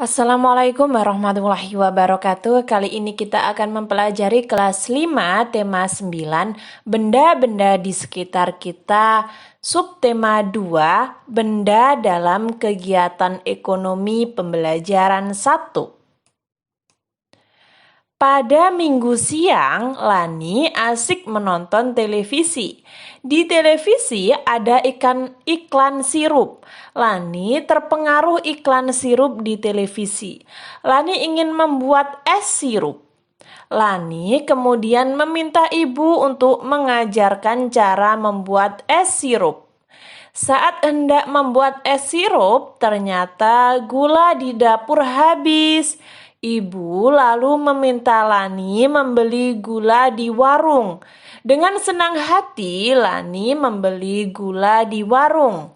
Assalamualaikum warahmatullahi wabarakatuh. Kali ini kita akan mempelajari kelas 5, tema 9, benda-benda di sekitar kita, subtema 2, benda dalam kegiatan ekonomi pembelajaran 1. Pada minggu siang, Lani asik menonton televisi. Di televisi ada iklan sirup. Lani terpengaruh iklan sirup di televisi. Lani ingin membuat es sirup. Lani kemudian meminta ibu untuk mengajarkan cara membuat es sirup. Saat hendak membuat es sirup, ternyata gula di dapur habis. Ibu lalu meminta Lani membeli gula di warung. Dengan senang hati, Lani membeli gula di warung.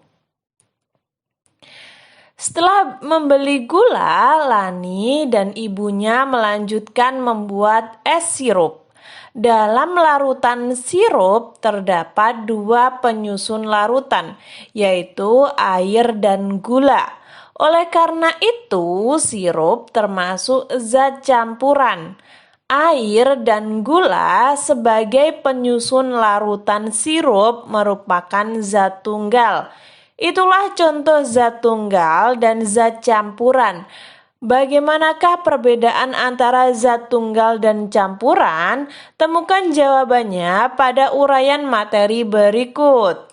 Setelah membeli gula, Lani dan ibunya melanjutkan membuat es sirup. Dalam larutan sirup terdapat 2 penyusun larutan, yaitu air dan gula. Oleh karena itu, sirup termasuk zat campuran. Air dan gula sebagai penyusun larutan sirup merupakan zat tunggal. Itulah contoh zat tunggal dan zat campuran. Bagaimanakah perbedaan antara zat tunggal dan campuran? Temukan jawabannya pada uraian materi berikut.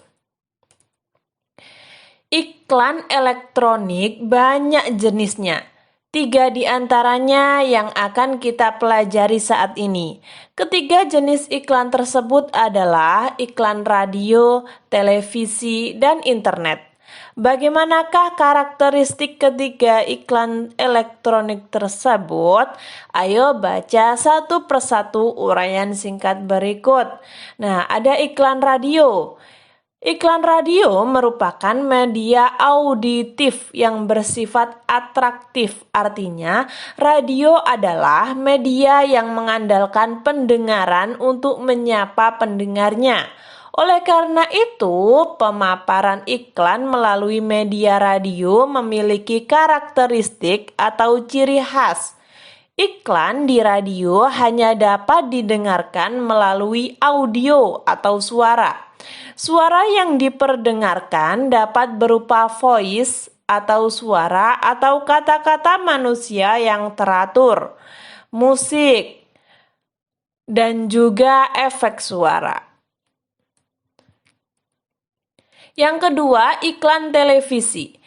Iklan elektronik banyak jenisnya. 3 di antaranya yang akan kita pelajari saat ini. Ketiga jenis iklan tersebut adalah iklan radio, televisi, dan internet. Bagaimanakah karakteristik ketiga iklan elektronik tersebut? Ayo baca satu persatu uraian singkat berikut. Nah, ada iklan radio. Iklan radio merupakan media auditif yang bersifat atraktif. Artinya, radio adalah media yang mengandalkan pendengaran untuk menyapa pendengarnya. Oleh karena itu, pemaparan iklan melalui media radio memiliki karakteristik atau ciri khas. Iklan di radio hanya dapat didengarkan melalui audio atau suara. Suara yang diperdengarkan dapat berupa voice atau suara atau kata-kata manusia yang teratur, musik, dan juga efek suara. Yang kedua, iklan televisi.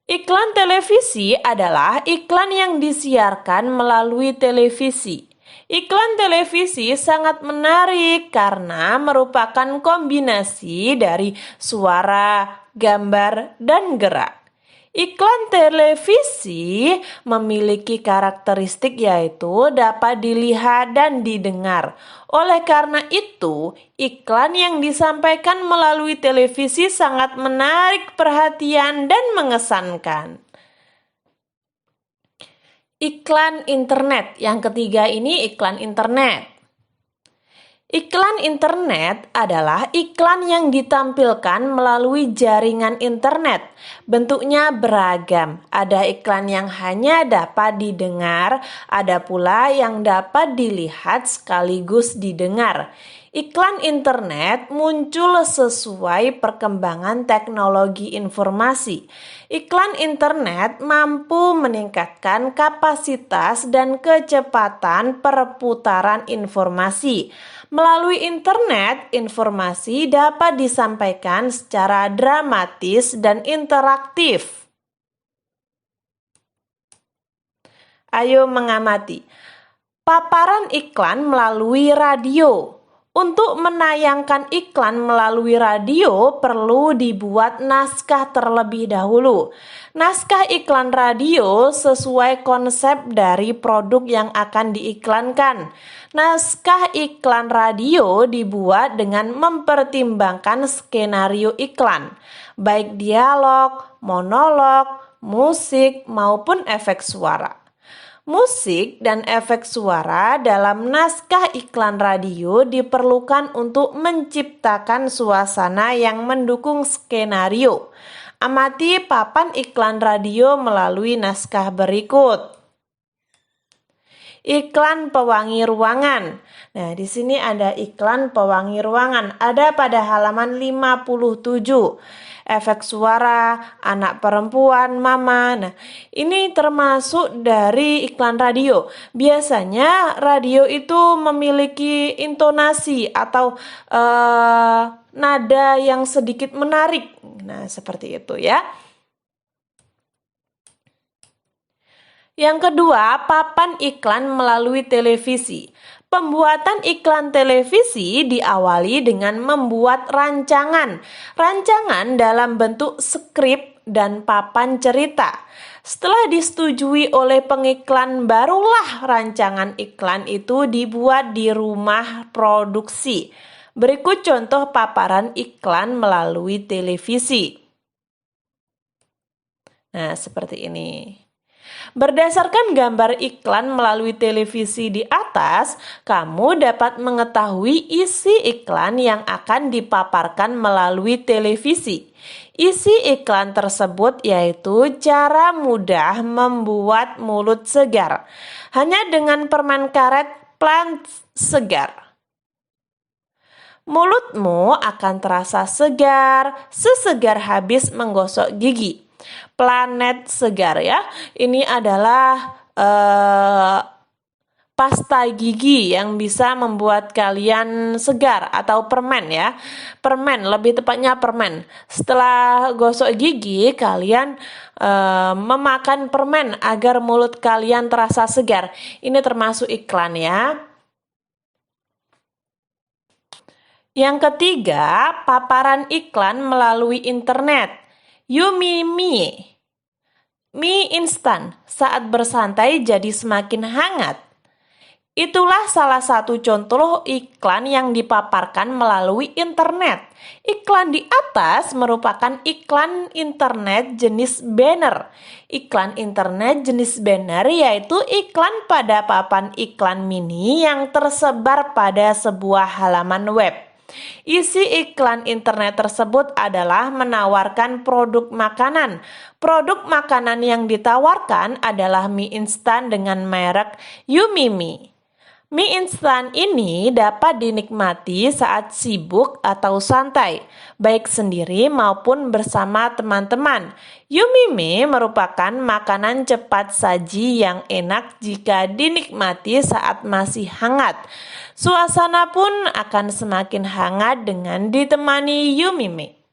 Iklan televisi adalah iklan yang disiarkan melalui televisi. Iklan televisi sangat menarik karena merupakan kombinasi dari suara, gambar, dan gerak. Iklan televisi memiliki karakteristik yaitu dapat dilihat dan didengar. Oleh karena itu, iklan yang disampaikan melalui televisi sangat menarik perhatian dan mengesankan. Iklan internet. Yang ketiga ini iklan internet. Iklan internet adalah iklan yang ditampilkan melalui jaringan internet. Bentuknya beragam. Ada iklan yang hanya dapat didengar, ada pula yang dapat dilihat sekaligus didengar. Iklan internet muncul sesuai perkembangan teknologi informasi. Iklan internet mampu meningkatkan kapasitas dan kecepatan perputaran informasi. Melalui internet, informasi dapat disampaikan secara dramatis dan interaktif. Ayo mengamati. Paparan iklan melalui radio. Untuk menayangkan iklan melalui radio perlu dibuat naskah terlebih dahulu. Naskah iklan radio sesuai konsep dari produk yang akan diiklankan. Naskah iklan radio dibuat dengan mempertimbangkan skenario iklan, baik dialog, monolog, musik, maupun efek suara. Musik dan efek suara dalam naskah iklan radio diperlukan untuk menciptakan suasana yang mendukung skenario. Amati papan iklan radio melalui naskah berikut. Iklan pewangi ruangan. Nah, di sini ada iklan pewangi ruangan. Ada pada halaman 57. Efek suara, anak perempuan, mama. Nah, ini termasuk dari iklan radio. Biasanya radio itu memiliki intonasi atau nada yang sedikit menarik. Nah, seperti itu ya. Yang kedua, papan iklan melalui televisi. Pembuatan iklan televisi diawali dengan membuat rancangan. Rancangan dalam bentuk skrip dan papan cerita. Setelah disetujui oleh pengiklan, barulah rancangan iklan itu dibuat di rumah produksi. Berikut contoh paparan iklan melalui televisi. Nah, seperti ini. Berdasarkan gambar iklan melalui televisi di atas, kamu dapat mengetahui isi iklan yang akan dipaparkan melalui televisi. Isi iklan tersebut yaitu cara mudah membuat mulut segar. Hanya dengan permen karet plant segar. Mulutmu akan terasa segar, sesegar habis menggosok gigi. Planet segar ya. Ini adalah pasta gigi yang bisa membuat kalian segar atau permen ya. Permen, lebih tepatnya permen. Setelah gosok gigi, kalian memakan permen agar mulut kalian terasa segar. Ini termasuk iklan ya. Yang ketiga, paparan iklan melalui internet. Yumimi, mie instan saat bersantai jadi semakin hangat. Itulah salah satu contoh iklan yang dipaparkan melalui internet. Iklan di atas merupakan iklan internet jenis banner. Iklan internet jenis banner yaitu iklan pada papan iklan mini yang tersebar pada sebuah halaman web. Isi iklan internet tersebut adalah menawarkan produk makanan. Produk makanan yang ditawarkan adalah mie instan dengan merek Yumimi. Mie instan ini dapat dinikmati saat sibuk atau santai, baik sendiri maupun bersama teman-teman. Yumimi merupakan makanan cepat saji yang enak jika dinikmati saat masih hangat. Suasana pun akan semakin hangat dengan ditemani Yumimi.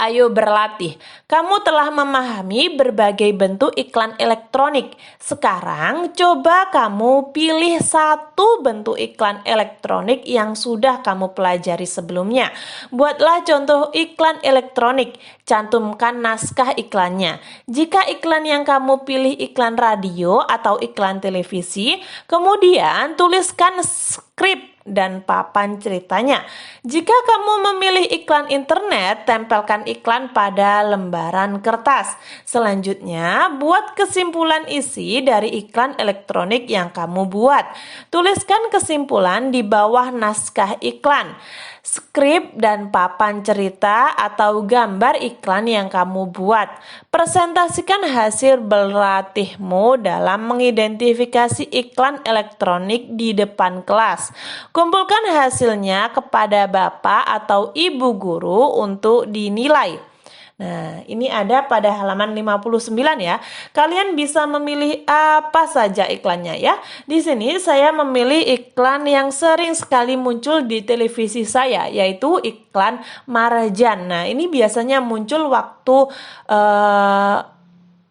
Ayo berlatih. Kamu telah memahami berbagai bentuk iklan elektronik. Sekarang coba kamu pilih satu bentuk iklan elektronik yang sudah kamu pelajari sebelumnya. Buatlah contoh iklan elektronik. Cantumkan naskah iklannya. Jika iklan yang kamu pilih iklan radio atau iklan televisi, kemudian tuliskan skrip dan papan ceritanya. Jika kamu memilih iklan internet, tempelkan iklan pada lembaran kertas. Selanjutnya, buat kesimpulan isi dari iklan elektronik yang kamu buat. Tuliskan kesimpulan di bawah naskah iklan. Skrip dan papan cerita atau gambar iklan yang kamu buat. Presentasikan hasil berlatihmu dalam mengidentifikasi iklan elektronik di depan kelas. Kumpulkan hasilnya kepada Bapak atau Ibu guru untuk dinilai. Nah, ini ada pada halaman 59 ya. Kalian bisa memilih apa saja iklannya ya. Di sini saya memilih iklan yang sering sekali muncul di televisi saya, yaitu iklan Marjan. Nah, ini biasanya muncul waktu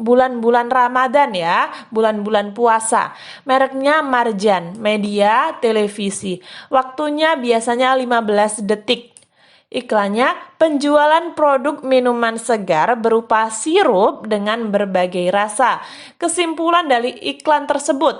bulan-bulan Ramadan ya, bulan-bulan puasa. Mereknya Marjan, media televisi. Waktunya biasanya 15 detik. Iklannya penjualan produk minuman segar berupa sirup dengan berbagai rasa. Kesimpulan dari iklan tersebut.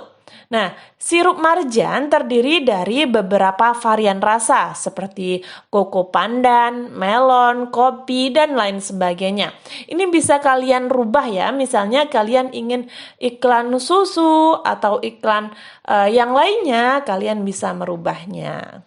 Nah, sirup Marjan terdiri dari beberapa varian rasa seperti koko pandan, melon, kopi, dan lain sebagainya. Ini bisa kalian rubah ya, misalnya kalian ingin iklan susu atau iklan yang lainnya, kalian bisa merubahnya.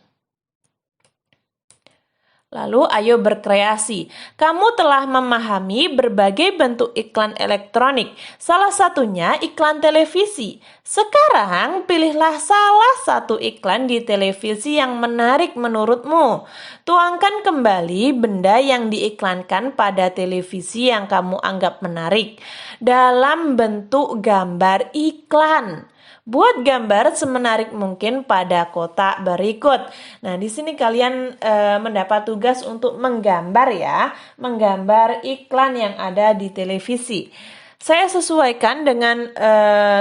Lalu ayo berkreasi. Kamu telah memahami berbagai bentuk iklan elektronik, salah satunya iklan televisi. Sekarang pilihlah salah satu iklan di televisi yang menarik menurutmu. Tuangkan kembali benda yang diiklankan pada televisi yang kamu anggap menarik dalam bentuk gambar iklan. Buat gambar semenarik mungkin pada kotak berikut. Nah, di sini kalian mendapat tugas untuk menggambar ya, menggambar iklan yang ada di televisi. Saya sesuaikan dengan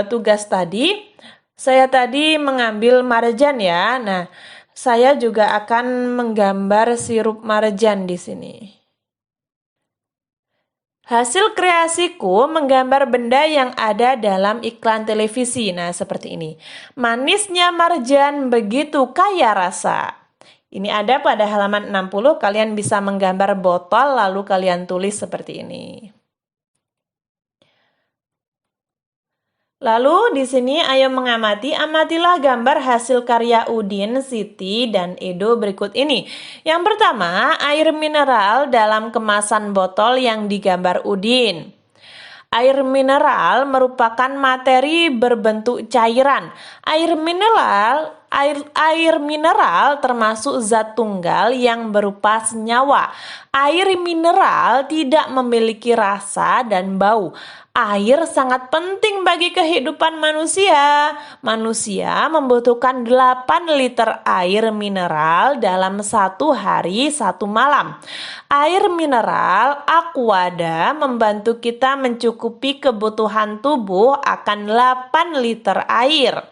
tugas tadi. Saya tadi mengambil marjan ya. Nah, saya juga akan menggambar sirup marjan di sini. Hasil kreasiku menggambar benda yang ada dalam iklan televisi. Nah, seperti ini. Manisnya marjan begitu kaya rasa. Ini ada pada halaman 60, kalian bisa menggambar botol lalu kalian tulis seperti ini. Lalu di sini ayo amatilah gambar hasil karya Udin, Siti, dan Edo berikut ini. Yang pertama, air mineral dalam kemasan botol yang digambar Udin. Air mineral merupakan materi berbentuk cairan. Air mineral termasuk zat tunggal yang berupa senyawa. Air mineral tidak memiliki rasa dan bau. Air sangat penting bagi kehidupan manusia. Manusia membutuhkan 8 liter air mineral dalam 1 hari 1 malam. Air mineral Aquada membantu kita mencukupi kebutuhan tubuh akan 8 liter air.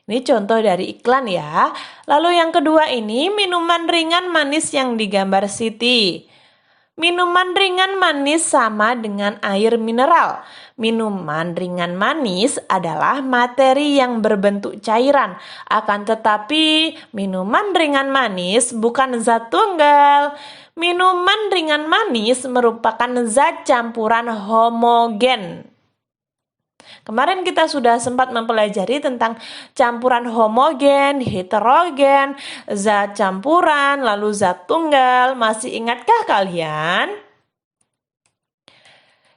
Ini contoh dari iklan ya. Lalu yang kedua ini minuman ringan manis yang digambar Siti. Minuman ringan manis sama dengan air mineral. Minuman ringan manis adalah materi yang berbentuk cairan. Akan tetapi, minuman ringan manis bukan zat tunggal. Minuman ringan manis merupakan zat campuran homogen. Kemarin kita sudah sempat mempelajari tentang campuran homogen, heterogen, zat campuran, lalu zat tunggal. Masih ingatkah kalian?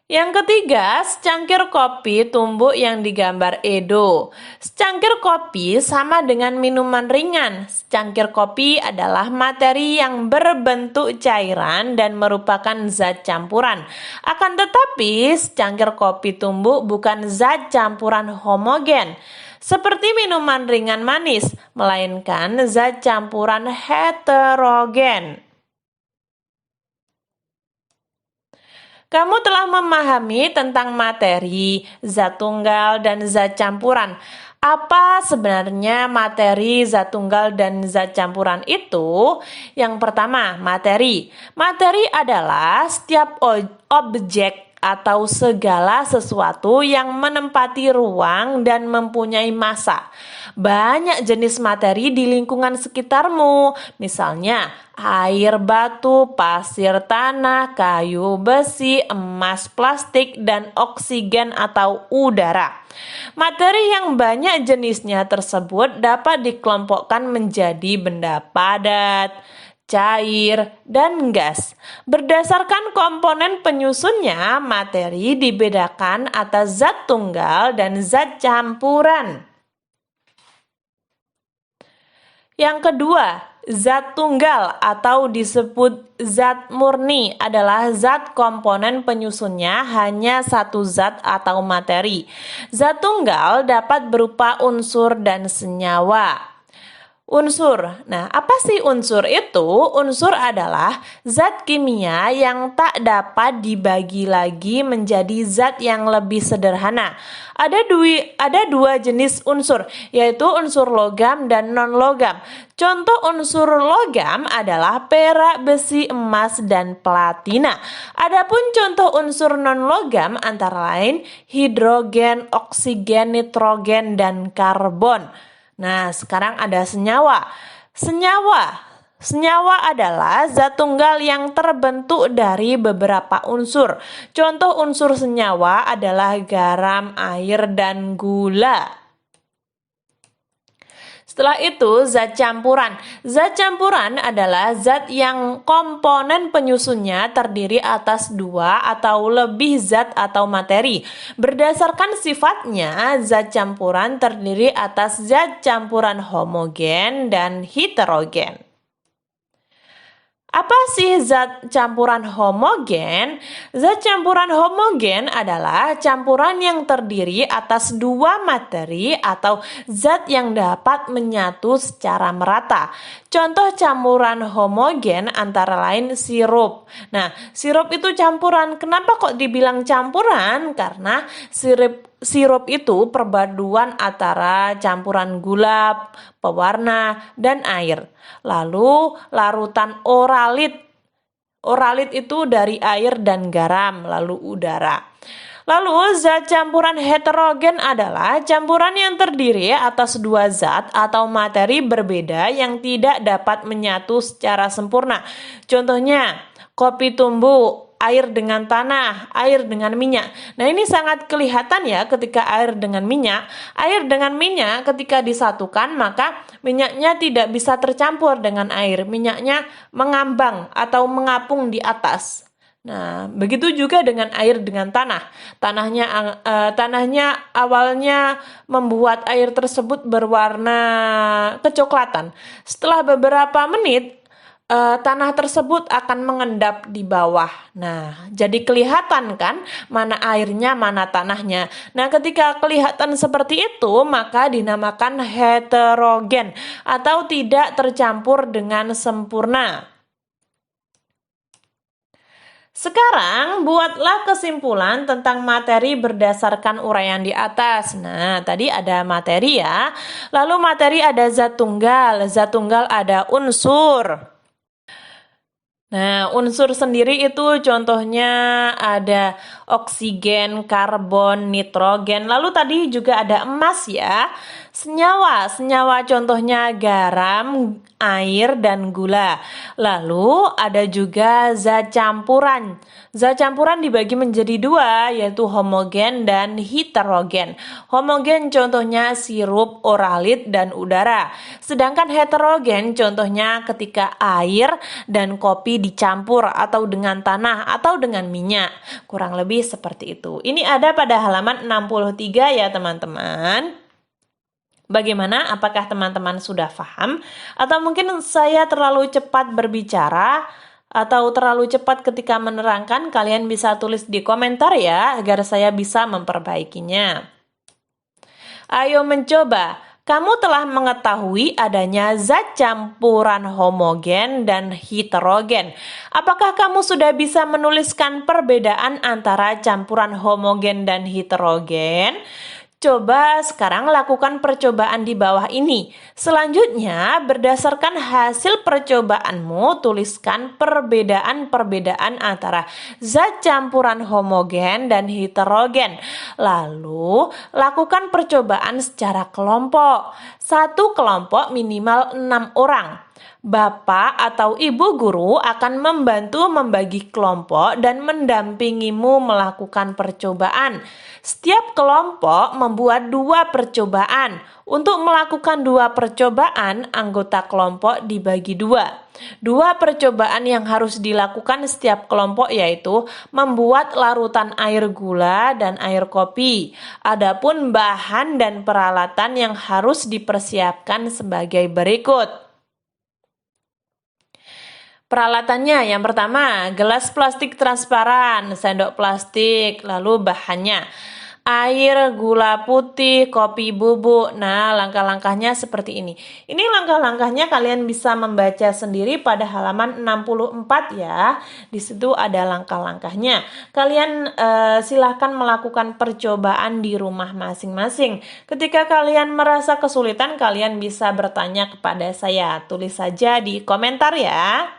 Yang ketiga, secangkir kopi tumbuk yang digambar Edo. Secangkir kopi sama dengan minuman ringan. Secangkir kopi adalah materi yang berbentuk cairan dan merupakan zat campuran. Akan tetapi, secangkir kopi tumbuk bukan zat campuran homogen seperti minuman ringan manis, melainkan zat campuran heterogen. Kamu telah memahami tentang materi, zat tunggal, dan zat campuran. Apa sebenarnya materi, zat tunggal, dan zat campuran itu? Yang pertama, materi. Materi adalah setiap objek atau segala sesuatu yang menempati ruang dan mempunyai massa. Banyak jenis materi di lingkungan sekitarmu, misalnya air, batu, pasir, tanah, kayu, besi, emas, plastik, dan oksigen atau udara. Materi yang banyak jenisnya tersebut dapat dikelompokkan menjadi benda padat, cair, dan gas. Berdasarkan komponen penyusunnya, materi dibedakan atas zat tunggal dan zat campuran. Yang kedua, zat tunggal atau disebut zat murni adalah zat komponen penyusunnya hanya satu zat atau materi. Zat tunggal dapat berupa unsur dan senyawa. Unsur. Nah, apa sih unsur itu? Unsur adalah zat kimia yang tak dapat dibagi lagi menjadi zat yang lebih sederhana. Ada dua jenis unsur, yaitu unsur logam dan non-logam. Contoh unsur logam adalah perak, besi, emas, dan platina. Adapun contoh unsur non-logam antara lain hidrogen, oksigen, nitrogen, dan karbon. Nah, sekarang ada senyawa. Senyawa adalah zat tunggal yang terbentuk dari beberapa unsur. Contoh unsur senyawa adalah garam, air, dan gula. Setelah itu, zat campuran. Zat campuran adalah zat yang komponen penyusunnya terdiri atas dua atau lebih zat atau materi. Berdasarkan sifatnya, zat campuran terdiri atas zat campuran homogen dan heterogen. Apa sih zat campuran homogen? Zat campuran homogen adalah campuran yang terdiri atas dua materi atau zat yang dapat menyatu secara merata. Contoh campuran homogen antara lain sirup. Nah, sirup itu campuran. Kenapa kok dibilang campuran? Karena sirup itu perpaduan antara campuran gula, pewarna, dan air. Lalu larutan oralit. Oralit itu dari air dan garam, lalu udara. Lalu zat campuran heterogen adalah campuran yang terdiri atas dua zat atau materi berbeda yang tidak dapat menyatu secara sempurna. Contohnya, kopi tumbuh, air dengan tanah, air dengan minyak. Nah, ini sangat kelihatan ya ketika air dengan minyak. Air dengan minyak ketika disatukan maka minyaknya tidak bisa tercampur dengan air. Minyaknya mengambang atau mengapung di atas. Nah, begitu juga dengan air dengan tanah. Tanahnya awalnya membuat air tersebut berwarna kecoklatan. Setelah beberapa menit, tanah tersebut akan mengendap di bawah. Nah, jadi kelihatan kan mana airnya, mana tanahnya. Nah, ketika kelihatan seperti itu, maka dinamakan heterogen atau tidak tercampur dengan sempurna. Sekarang buatlah kesimpulan tentang materi berdasarkan uraian di atas. Nah, tadi ada materi ya. Lalu materi ada zat tunggal ada unsur. Nah, unsur sendiri itu contohnya ada oksigen, karbon, nitrogen. Lalu tadi juga ada emas ya. Senyawa contohnya garam, air, dan gula. Lalu ada juga zat campuran. Zat campuran dibagi menjadi dua, yaitu homogen dan heterogen. Homogen contohnya sirup, oralit, dan udara. Sedangkan heterogen contohnya ketika air dan kopi dicampur atau dengan tanah atau dengan minyak. Kurang lebih seperti itu. Ini ada pada halaman 63 ya teman-teman. Bagaimana? Apakah teman-teman sudah paham? Atau mungkin saya terlalu cepat berbicara atau terlalu cepat ketika menerangkan? Kalian bisa tulis di komentar ya, agar saya bisa memperbaikinya. Ayo mencoba. Kamu telah mengetahui adanya zat campuran homogen dan heterogen. Apakah kamu sudah bisa menuliskan perbedaan antara campuran homogen dan heterogen? Coba sekarang lakukan percobaan di bawah ini. Selanjutnya, berdasarkan hasil percobaanmu, tuliskan perbedaan-perbedaan antara zat campuran homogen dan heterogen. Lalu, lakukan percobaan secara kelompok. Satu kelompok minimal 6 orang. Bapak atau ibu guru akan membantu membagi kelompok dan mendampingimu melakukan percobaan. Setiap kelompok membuat 2 percobaan. Untuk melakukan 2 percobaan, anggota kelompok dibagi 2. 2 percobaan yang harus dilakukan setiap kelompok yaitu membuat larutan air gula dan air kopi. Adapun bahan dan peralatan yang harus dipersiapkan sebagai berikut. Peralatannya yang pertama, gelas plastik transparan, sendok plastik, lalu bahannya air, gula putih, kopi bubuk. Nah, langkah-langkahnya seperti ini. Ini langkah-langkahnya kalian bisa membaca sendiri pada halaman 64 ya. Di situ ada langkah-langkahnya. Kalian silahkan melakukan percobaan di rumah masing-masing. Ketika kalian merasa kesulitan, kalian bisa bertanya kepada saya. Tulis saja di komentar ya.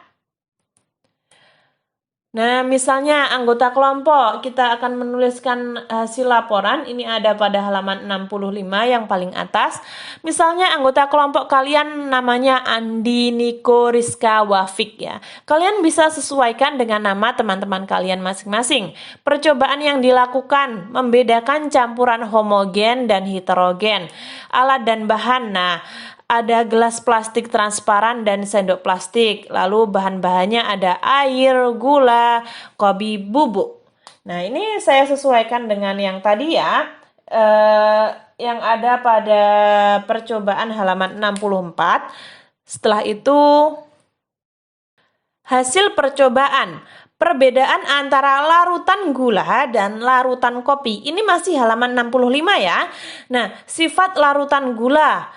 Nah, misalnya anggota kelompok, kita akan menuliskan hasil laporan. Ini ada pada halaman 65 yang paling atas. Misalnya anggota kelompok kalian namanya Andi, Niko, Rizka, Wafik ya. Kalian bisa sesuaikan dengan nama teman-teman kalian masing-masing. Percobaan yang dilakukan membedakan campuran homogen dan heterogen. Alat dan bahan. Nah, ada gelas plastik transparan dan sendok plastik. Lalu bahan-bahannya ada air, gula, kopi bubuk. Nah, ini saya sesuaikan dengan yang tadi ya, yang ada pada percobaan halaman 64. Setelah itu, hasil percobaan. Perbedaan antara larutan gula dan larutan kopi. Ini masih halaman 65 ya. Nah, sifat larutan gula.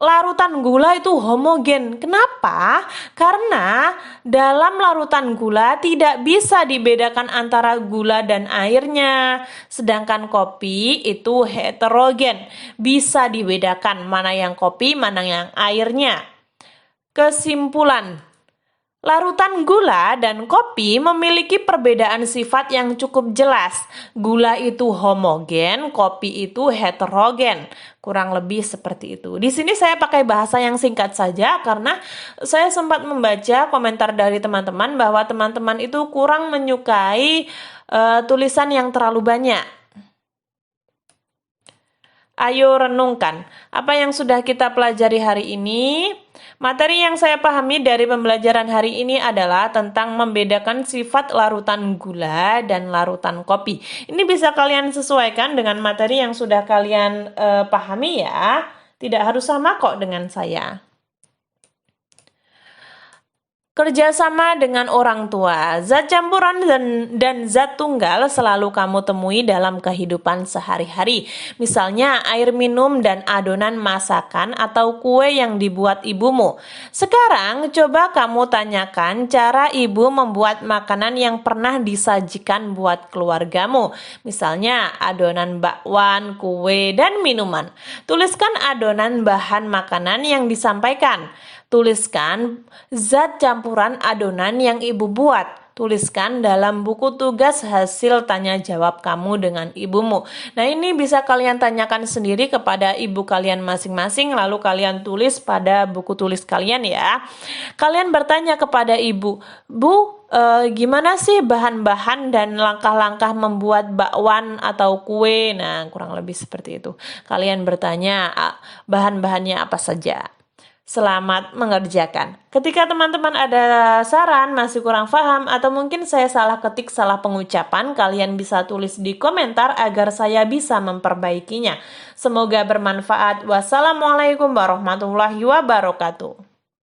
Larutan gula itu homogen. Kenapa? Karena dalam larutan gula tidak bisa dibedakan antara gula dan airnya. Sedangkan kopi itu heterogen. Bisa dibedakan mana yang kopi, mana yang airnya. Kesimpulan. Larutan gula dan kopi memiliki perbedaan sifat yang cukup jelas. Gula itu homogen, kopi itu heterogen. Kurang lebih seperti itu. Di sini saya pakai bahasa yang singkat saja karena saya sempat membaca komentar dari teman-teman bahwa teman-teman itu kurang menyukai tulisan yang terlalu banyak. Ayo renungkan, apa yang sudah kita pelajari hari ini? Materi yang saya pahami dari pembelajaran hari ini adalah tentang membedakan sifat larutan gula dan larutan kopi. Ini bisa kalian sesuaikan dengan materi yang sudah kalian pahami ya. Tidak harus sama kok dengan saya. Kerjasama dengan orang tua, zat campuran dan zat tunggal selalu kamu temui dalam kehidupan sehari-hari. Misalnya air minum dan adonan masakan atau kue yang dibuat ibumu. Sekarang coba kamu tanyakan cara ibu membuat makanan yang pernah disajikan buat keluargamu. Misalnya adonan bakwan, kue, dan minuman. Tuliskan adonan bahan makanan yang disampaikan. Tuliskan zat campuran adonan yang ibu buat. Tuliskan dalam buku tugas hasil tanya jawab kamu dengan ibumu. Nah, ini bisa kalian tanyakan sendiri kepada ibu kalian masing-masing, lalu kalian tulis pada buku tulis kalian ya. Kalian bertanya kepada ibu, Bu, gimana sih bahan-bahan dan langkah-langkah membuat bakwan atau kue? Nah, kurang lebih seperti itu. Kalian bertanya bahan-bahannya apa saja. Selamat mengerjakan. Ketika teman-teman ada saran, masih kurang paham, atau mungkin saya salah ketik, salah pengucapan, kalian bisa tulis di komentar agar saya bisa memperbaikinya. Semoga bermanfaat. Wassalamualaikum warahmatullahi wabarakatuh.